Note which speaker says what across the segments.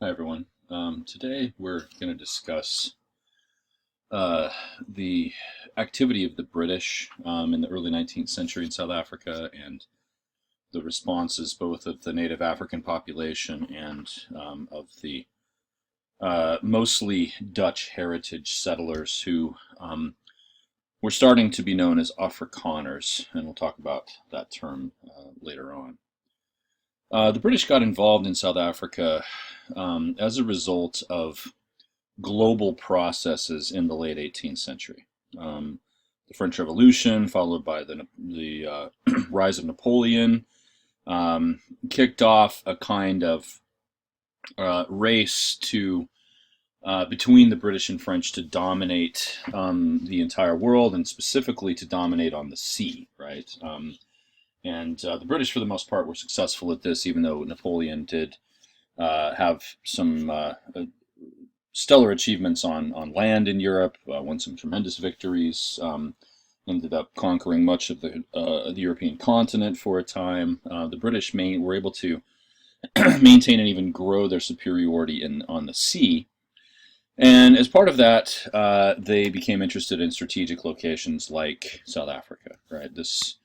Speaker 1: Hi, everyone. Today we're going to discuss the activity of the British in the early 19th century in South Africa and the responses both of the native African population and of the mostly Dutch heritage settlers who were starting to be known as Afrikaners, and we'll talk about that term later on. The British got involved in South Africa as a result of global processes in the late 18th century. The French Revolution, followed by the rise of Napoleon, kicked off a kind of race to between the British and French to dominate the entire world, and specifically to dominate on the sea, right? And the British, for the most part, were successful at this, even though Napoleon did have some stellar achievements on land in Europe, won some tremendous victories, ended up conquering much of the European continent for a time. The British were able to maintain and even grow their superiority on the sea. And as part of that, they became interested in strategic locations like South Africa. Right, this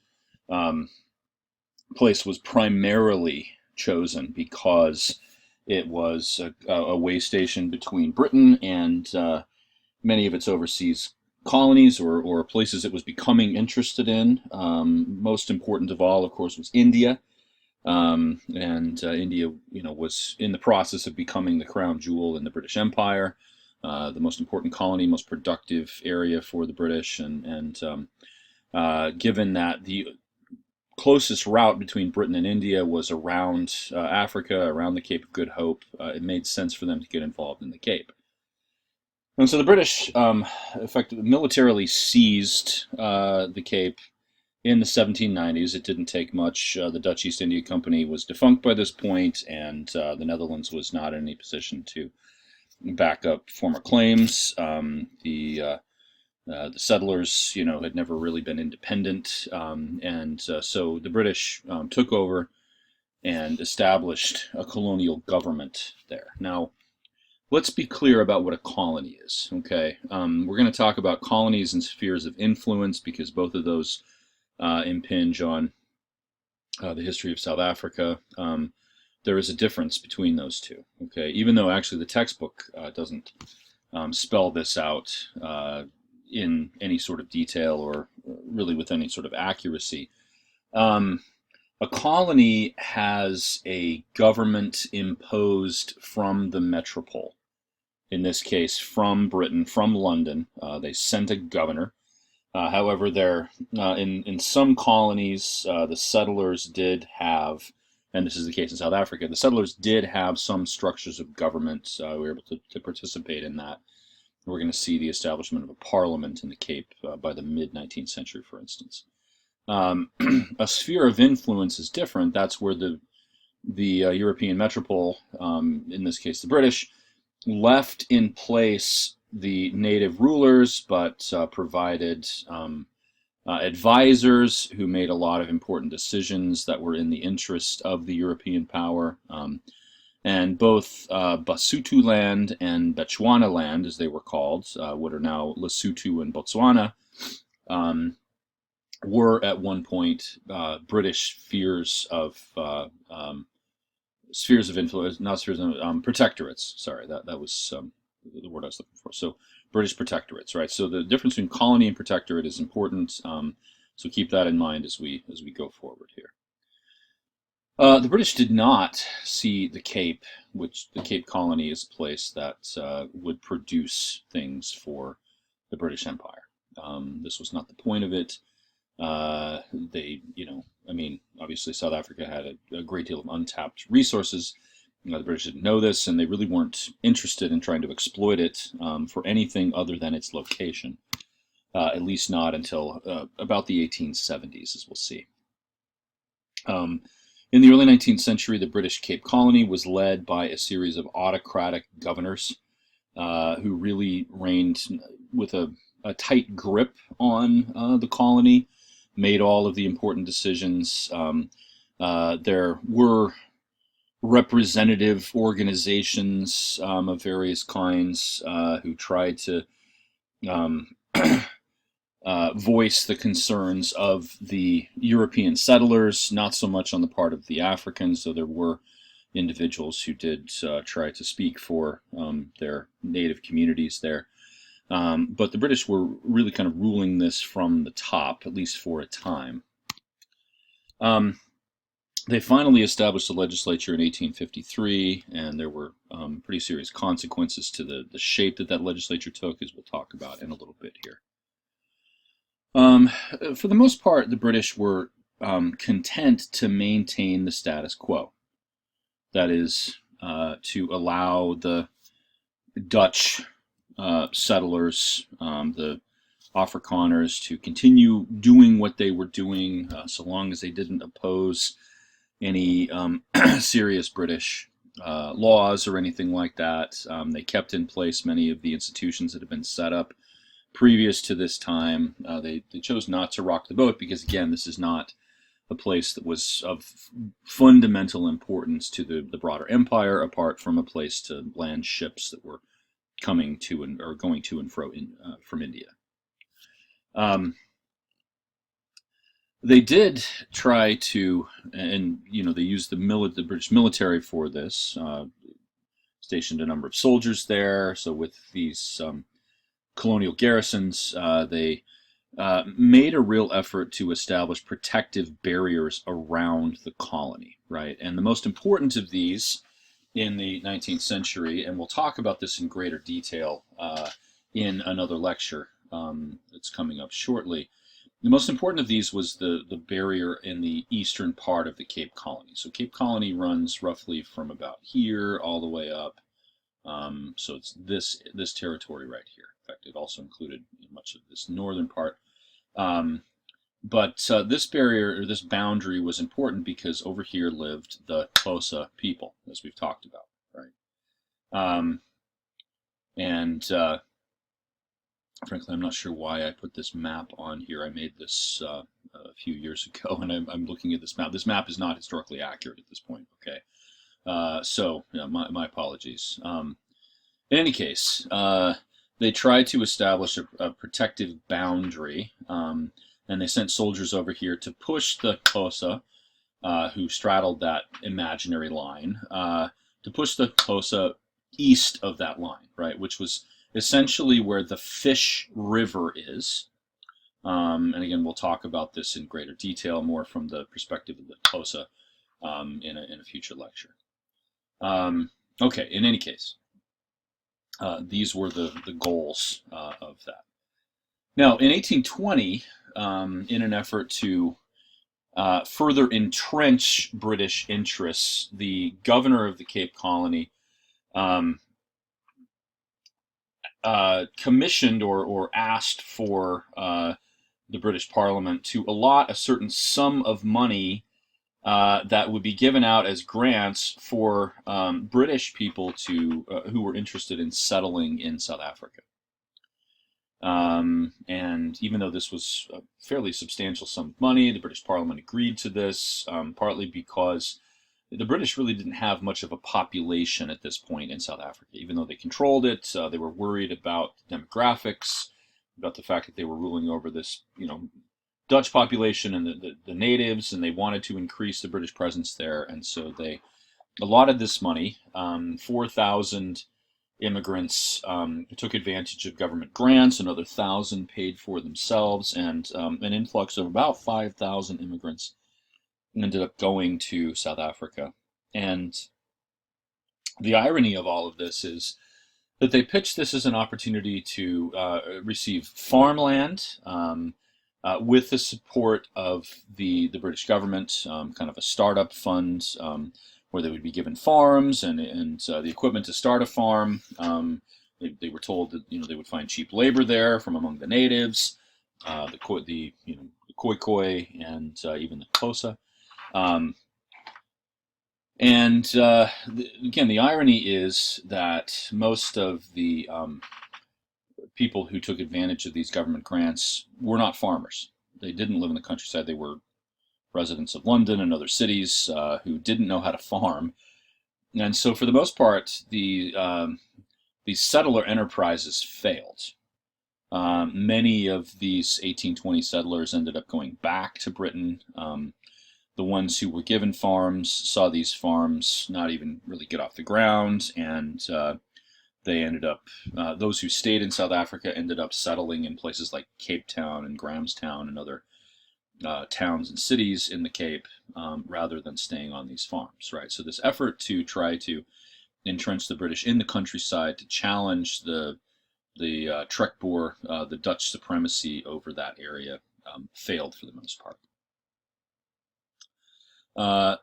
Speaker 1: place was primarily chosen because it was a way station between Britain and many of its overseas colonies or places it was becoming interested in. Most important of all, of course, was India. And India, was in the process of becoming the crown jewel in the British Empire, the most important colony, most productive area for the British. And given that the closest route between Britain and India was around Africa, around the Cape of Good Hope, it made sense for them to get involved in the Cape. And so the British effectively militarily seized the Cape in the 1790s. It didn't take much. The Dutch East India Company was defunct by this point, and the Netherlands was not in any position to back up former claims. The settlers, had never really been independent, and so the British took over and established a colonial government there. Now, let's be clear about what a colony is, okay? We're going to talk about colonies and spheres of influence because both of those impinge on the history of South Africa. There is a difference between those two, okay? Even though actually the textbook doesn't spell this out in any sort of detail or really with any sort of accuracy. A colony has a government imposed from the metropole. In this case, from Britain, from London. They sent a governor. However, in some colonies, the settlers did have, and this is the case in South Africa, the settlers did have some structures of government. We were able to participate in that. We're going to see the establishment of a parliament in the Cape by the mid-19th century, for instance. A sphere of influence is different. That's where the European metropole, in this case the British, left in place the native rulers, but provided advisors who made a lot of important decisions that were in the interest of the European power. And both Basotho land and Bechuana land, as they were called, what are now Lesotho and Botswana, were at one point British spheres of influence, not spheres of protectorates. Sorry, that was the word I was looking for. So British protectorates, right? So the difference between colony and protectorate is important. So keep that in mind as we go forward here. The British did not see the Cape, which the Cape Colony is a place that would produce things for the British Empire. This was not the point of it. Obviously South Africa had a great deal of untapped resources. The British didn't know this, and they really weren't interested in trying to exploit it for anything other than its location, at least not until about the 1870s, as we'll see. In the early 19th century, the British Cape Colony was led by a series of autocratic governors who really reigned with a tight grip on the colony, made all of the important decisions. There were representative organizations of various kinds who tried to um, voice the concerns of the European settlers, not so much on the part of the Africans, though there were individuals who did try to speak for their native communities there. But the British were really kind of ruling this from the top, at least for a time. They finally established the legislature in 1853, and there were pretty serious consequences to the shape that legislature took, as we'll talk about in a little bit here. For the most part, the British were content to maintain the status quo. That is, to allow the Dutch settlers, the Afrikaners, to continue doing what they were doing, so long as they didn't oppose any serious British laws or anything like that. They kept in place many of the institutions that had been set up previous to this time. They chose not to rock the boat because, again, this is not a place that was of fundamental importance to the broader empire, apart from a place to land ships that were coming to and or going to and fro from India. They did try to, and they used the British military for this. Stationed a number of soldiers there. So with these colonial garrisons, they made a real effort to establish protective barriers around the colony, right? And the most important of these in the 19th century, and we'll talk about this in greater detail in another lecture that's coming up shortly. The most important of these was the barrier in the eastern part of the Cape Colony. So Cape Colony runs roughly from about here all the way up. So it's this territory right here. In fact, it also included much of this northern part. But this barrier, or this boundary, was important because over here lived the Xhosa people, as we've talked about, right? Frankly, I'm not sure why I put this map on here. I made this a few years ago, and I'm looking at this map. This map is not historically accurate at this point, okay? So, my apologies. In any case, they tried to establish a protective boundary, and they sent soldiers over here to push the Xhosa, who straddled that imaginary line, to push the Xhosa east of that line, right, which was essentially where the Fish River is. And again, we'll talk about this in greater detail, more from the perspective of the Xhosa in a future lecture. Okay, in any case, these were the goals of that. Now, in 1820, in an effort to further entrench British interests, the governor of the Cape Colony commissioned or asked for the British Parliament to allot a certain sum of money that would be given out as grants for British people who were interested in settling in South Africa. And even though this was a fairly substantial sum of money, the British Parliament agreed to this, partly because the British really didn't have much of a population at this point in South Africa. Even though they controlled it, they were worried about demographics, about the fact that they were ruling over this, Dutch population and the natives, and they wanted to increase the British presence there. And so they allotted this money. 4,000 immigrants took advantage of government grants. Another 1,000 paid for themselves, and an influx of about 5,000 immigrants ended up going to South Africa. And the irony of all of this is that they pitched this as an opportunity to receive farmland with the support of the British government, kind of a startup fund where they would be given farms and the equipment to start a farm. They were told that they would find cheap labor there from among the natives, the Khoi and even the Xhosa. Again, the irony is that most of the people who took advantage of these government grants were not farmers. They didn't live in the countryside. They were residents of London and other cities who didn't know how to farm. And so, for the most part, these settler enterprises failed. Many of these 1820 settlers ended up going back to Britain. The ones who were given farms saw these farms not even really get off the ground, and they ended up, those who stayed in South Africa ended up settling in places like Cape Town and Grahamstown and other towns and cities in the Cape, rather than staying on these farms, right? So this effort to try to entrench the British in the countryside, to challenge the Trekboer, the Dutch supremacy over that area, failed for the most part.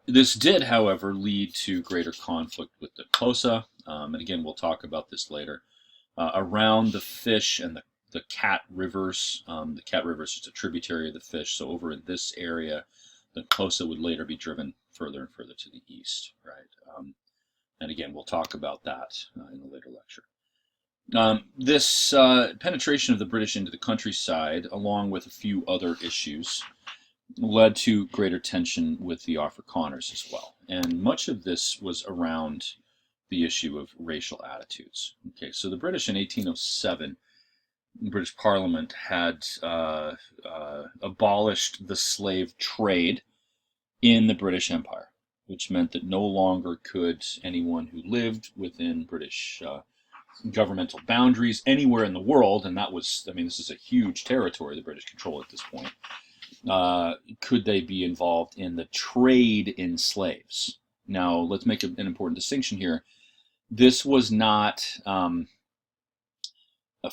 Speaker 1: This did, however, lead to greater conflict with the Xhosa, and again, we'll talk about this later. Around the Fish and the Cat Rivers, the Cat River is just a tributary of the Fish, so over in this area, the Xhosa would later be driven further and further to the east, right? And again, we'll talk about that in a later lecture. This penetration of the British into the countryside, along with a few other issues, led to greater tension with the Afrikaners as well. And much of this was around the issue of racial attitudes. Okay, so the British in 1807, the British Parliament had abolished the slave trade in the British Empire, which meant that no longer could anyone who lived within British governmental boundaries anywhere in the world, and that was, I mean, this is a huge territory the British control at this point, could they be involved in the trade in slaves. Now, let's make an important distinction here. This was not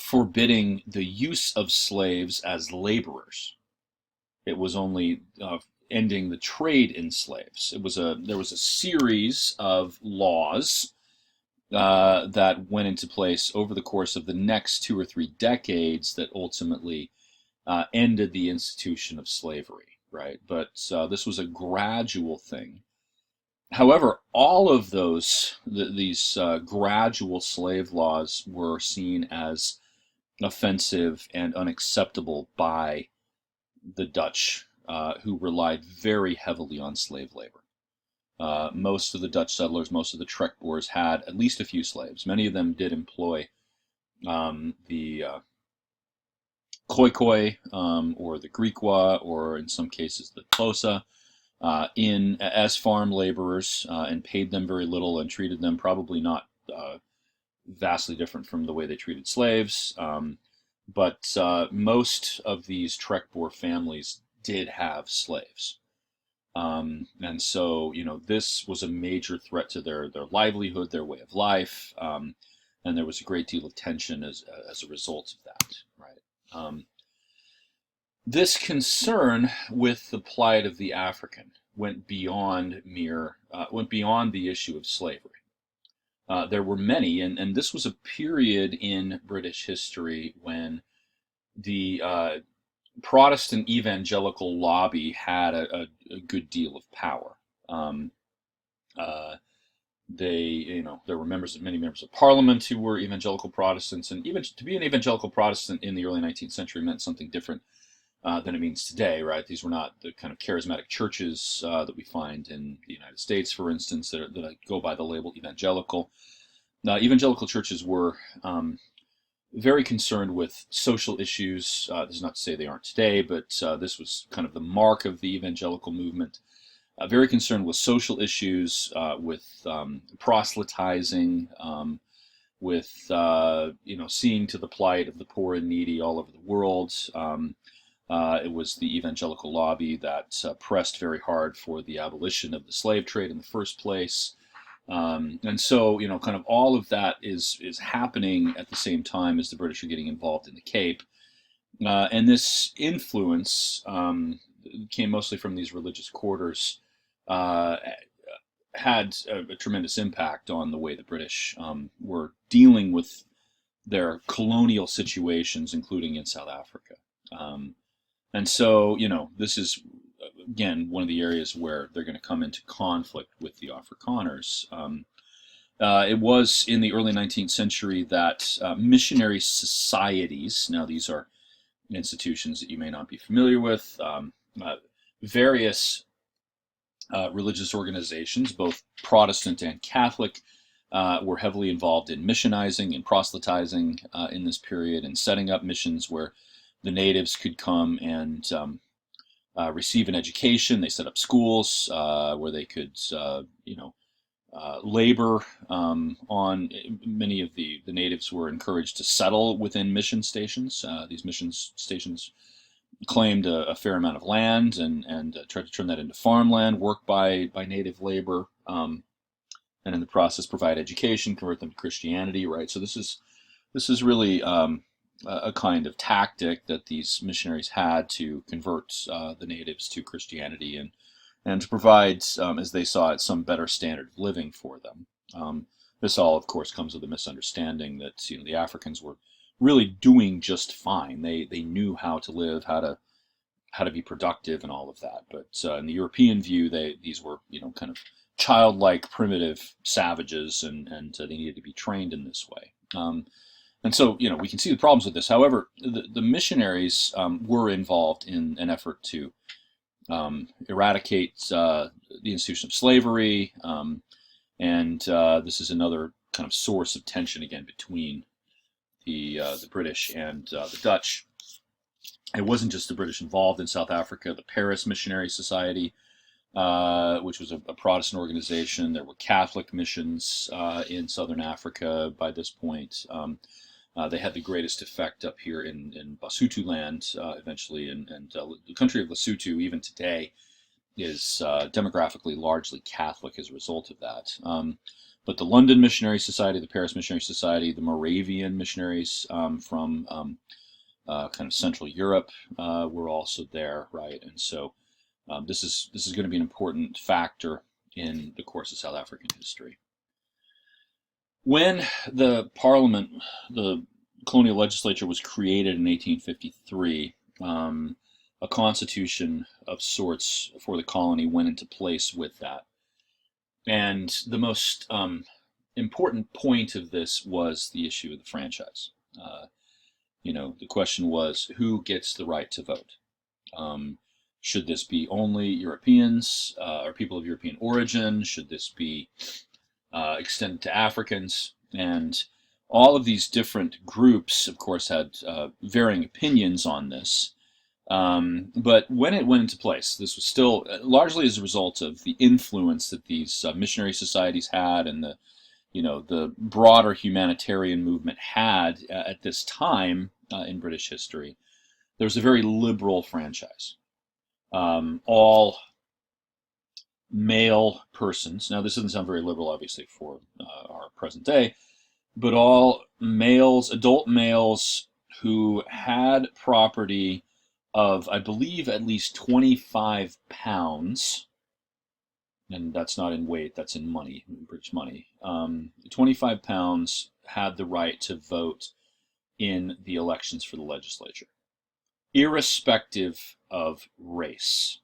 Speaker 1: forbidding the use of slaves as laborers. It was only ending the trade in slaves. There was a series of laws that went into place over the course of the next 2 or 3 decades that ultimately ended the institution of slavery, right? But this was a gradual thing. However, all of these gradual slave laws were seen as offensive and unacceptable by the Dutch, who relied very heavily on slave labor. Most of the Dutch settlers, most of the Trekboers had at least a few slaves. Many of them did employ the Khoikhoi, or the Griqua, or in some cases the Xhosa, as farm laborers, and paid them very little and treated them probably not vastly different from the way they treated slaves. But most of these Trekboer families did have slaves. And so, this was a major threat to their livelihood, their way of life, and there was a great deal of tension as a result of that, right? This concern with the plight of the African went beyond the issue of slavery. There were many, and this was a period in British history when the Protestant evangelical lobby had a good deal of power. There were many members of Parliament who were evangelical Protestants, and even to be an evangelical Protestant in the early 19th century meant something different than it means today, right? These were not the kind of charismatic churches that we find in the United States, for instance, that go by the label evangelical. Evangelical churches were very concerned with social issues. This is not to say they aren't today, but this was kind of the mark of the evangelical movement. Very concerned with social issues, with proselytizing, with seeing to the plight of the poor and needy all over the world. It was the evangelical lobby that pressed very hard for the abolition of the slave trade in the first place. And so, kind of all of that is happening at the same time as the British are getting involved in the Cape. And this influence came mostly from these religious quarters, had a tremendous impact on the way the British were dealing with their colonial situations, including in South Africa. And so, this is, again, one of the areas where they're going to come into conflict with the Afrikaners. It was in the early 19th century that missionary societies, now these are institutions that you may not be familiar with, various religious organizations, both Protestant and Catholic, were heavily involved in missionizing and proselytizing in this period, and setting up missions where the natives could come and receive an education. They set up schools where they could, labor on. Many of the natives were encouraged to settle within mission stations. These mission stations claimed a fair amount of land and tried to turn that into farmland, work by native labor, and in the process provide education, convert them to Christianity. Right. So this is really a kind of tactic that these missionaries had to convert the natives to Christianity and to provide, as they saw it, some better standard of living for them. This all, of course, comes with a misunderstanding that the Africans were really doing just fine. They knew how to live, how to be productive, and all of that. But in the European view, these were kind of childlike, primitive savages, and they needed to be trained in this way. And so, we can see the problems with this. However, the missionaries were involved in an effort to eradicate the institution of slavery, and this is another kind of source of tension again between the British and the Dutch. It wasn't just the British involved in South Africa. The Paris Missionary Society, which was a Protestant organization. There were Catholic missions in Southern Africa by this point. They had the greatest effect up here in Basutu land eventually, and the country of Lesotho, even today, is demographically largely Catholic as a result of that. But the London Missionary Society, the Paris Missionary Society, the Moravian missionaries from kind of Central Europe were also there, right? And so this is going to be an important factor in the course of South African history. When the Parliament, the colonial legislature, was created in 1853, a constitution of sorts for the colony went into place with that. And the most important point of this was the issue of the franchise. The question was, who gets the right to vote? Should this be only Europeans or people of European origin? Should this be extended to Africans? And all of these different groups, of course, had varying opinions on this. But when it went into place, this was still largely as a result of the influence that these missionary societies had, and the broader humanitarian movement had at this time in British history. There was a very liberal franchise. All male persons, now this doesn't sound very liberal, obviously, for our present day, but all males, adult males who had property of, I believe, at least 25 pounds, and that's not in weight, that's in money, British money, 25 pounds had the right to vote in the elections for the legislature, irrespective of race.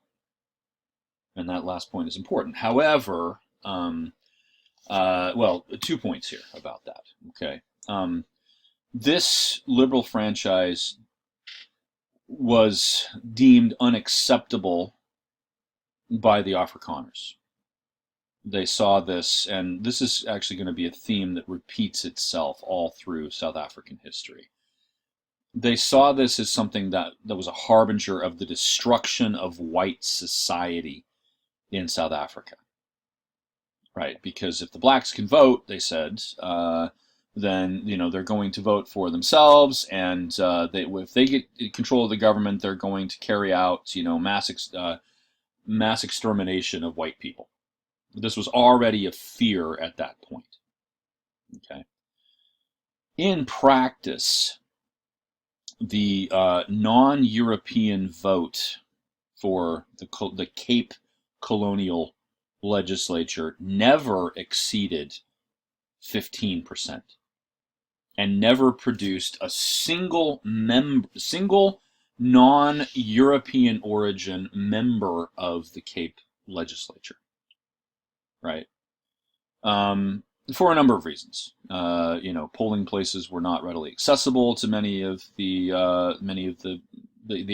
Speaker 1: And that last point is important. However, well, 2 points here about that. Okay, this liberal franchise was deemed unacceptable by the Afrikaners. They saw this, and this is actually going to be a theme that repeats itself all through South African history. They saw this as something that was a harbinger of the destruction of white society in South Africa. Right, because if the blacks can vote, they said, then they're going to vote for themselves, and if they get control of the government, they're going to carry out mass extermination of white people. This was already a fear at that point. Okay. In practice, the non-European vote for the Cape colonial legislature never exceeded 15%, and never produced a single non-European origin member of the Cape legislature. Right. For a number of reasons. Polling places were not readily accessible to many of the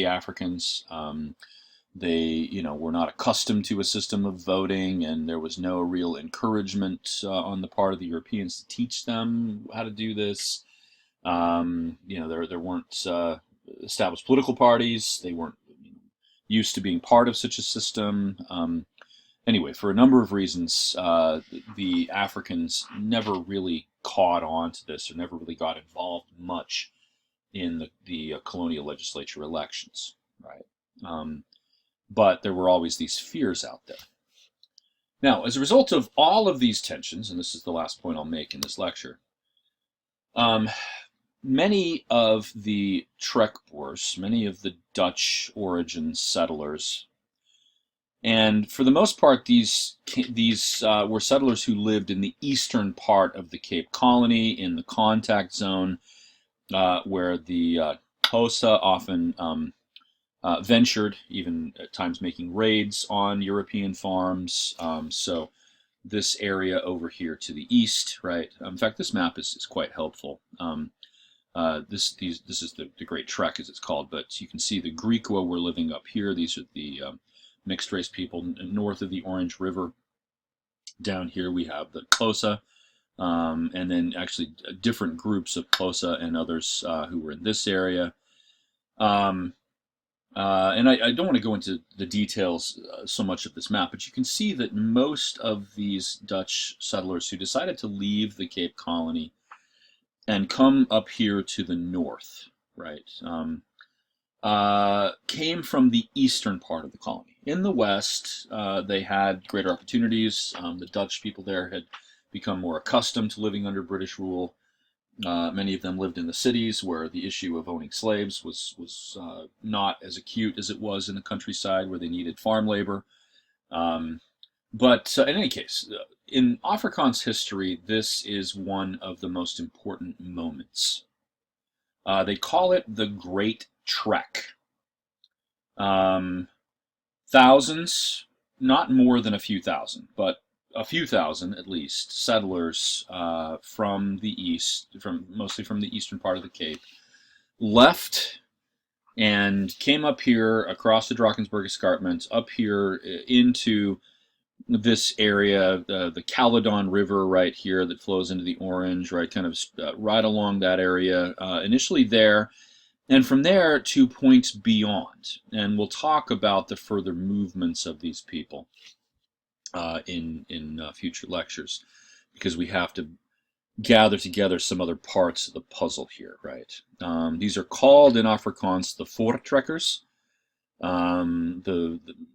Speaker 1: Africans. They, were not accustomed to a system of voting, and there was no real encouragement on the part of the Europeans to teach them how to do this. There weren't established political parties. They weren't used to being part of such a system. Anyway, for a number of reasons, the Africans never really caught on to this, or never really got involved much in the colonial legislature elections, right? But there were always these fears out there. Now, as a result of all of these tensions, and this is the last point I'll make in this lecture, many of the Trekboers, many of the Dutch origin settlers, and for the most part, these were settlers who lived in the eastern part of the Cape Colony, in the contact zone, where the Xhosa often ventured, even at times making raids on European farms. So this area over here to the east, right? In fact, this map is quite helpful. This is the Great Trek, as it's called, but you can see the Griqua were living up here. These are the mixed race people north of the Orange River. Down here we have the Xhosa, and then actually different groups of Xhosa and others who were in this area. And I don't want to go into the details so much of this map, but you can see that most of these Dutch settlers who decided to leave the Cape Colony and come up here to the north, right, came from the eastern part of the colony. In the west, they had greater opportunities. The Dutch people there had become more accustomed to living under British rule. Many of them lived in the cities, where the issue of owning slaves was not as acute as it was in the countryside, where they needed farm labor. But in any case, in Afrikaans history, this is one of the most important moments. They call it the Great Trek. Thousands, not more than a few thousand, but a few thousand at least, settlers from the east, mostly from the eastern part of the Cape, left and came up here across the Drakensberg Escarpment, up here into this area, the Caledon River right here that flows into the Orange, right, kind of right along that area, initially there, and from there to points beyond. And we'll talk about the further movements of these people in future lectures, because we have to gather together some other parts of the puzzle here, right? These are called in Afrikaans the Voortrekkers.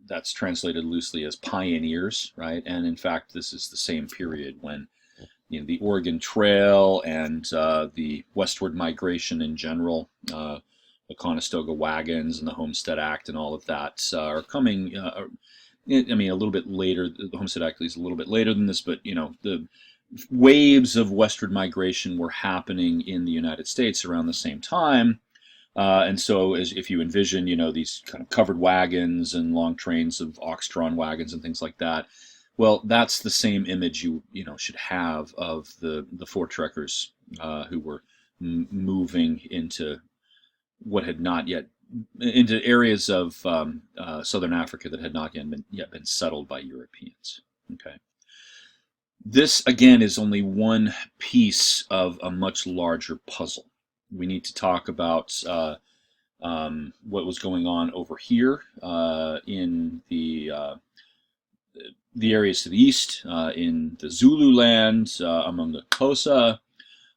Speaker 1: That's translated loosely as pioneers, right? And in fact, this is the same period when the Oregon Trail and the westward migration in general, the Conestoga wagons and the Homestead Act and all of that are coming. I mean, a little bit later. The Homestead Act is a little bit later than this, but the waves of westward migration were happening in the United States around the same time. And so if you envision, these kind of covered wagons and long trains of ox-drawn wagons and things like that, well, that's the same image you should have of the Voortrekkers who were moving into what had not yet, into areas of southern Africa that had not yet been settled by Europeans. Okay. This, again, is only one piece of a much larger puzzle. We need to talk about what was going on over here in the areas to the east, in the Zululand, among the Xhosa.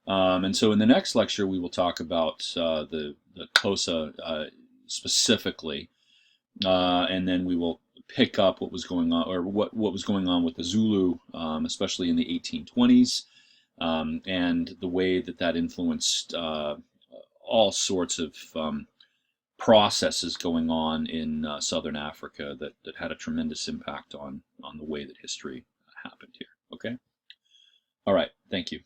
Speaker 1: And so in the next lecture, we will talk about the Xhosa specifically, and then we will pick up what was going on, or what was going on with the Zulu, especially in the 1820s. And the way that influenced all sorts of processes going on in southern Africa that had a tremendous impact on the way that history happened here. Okay? All right. Thank you.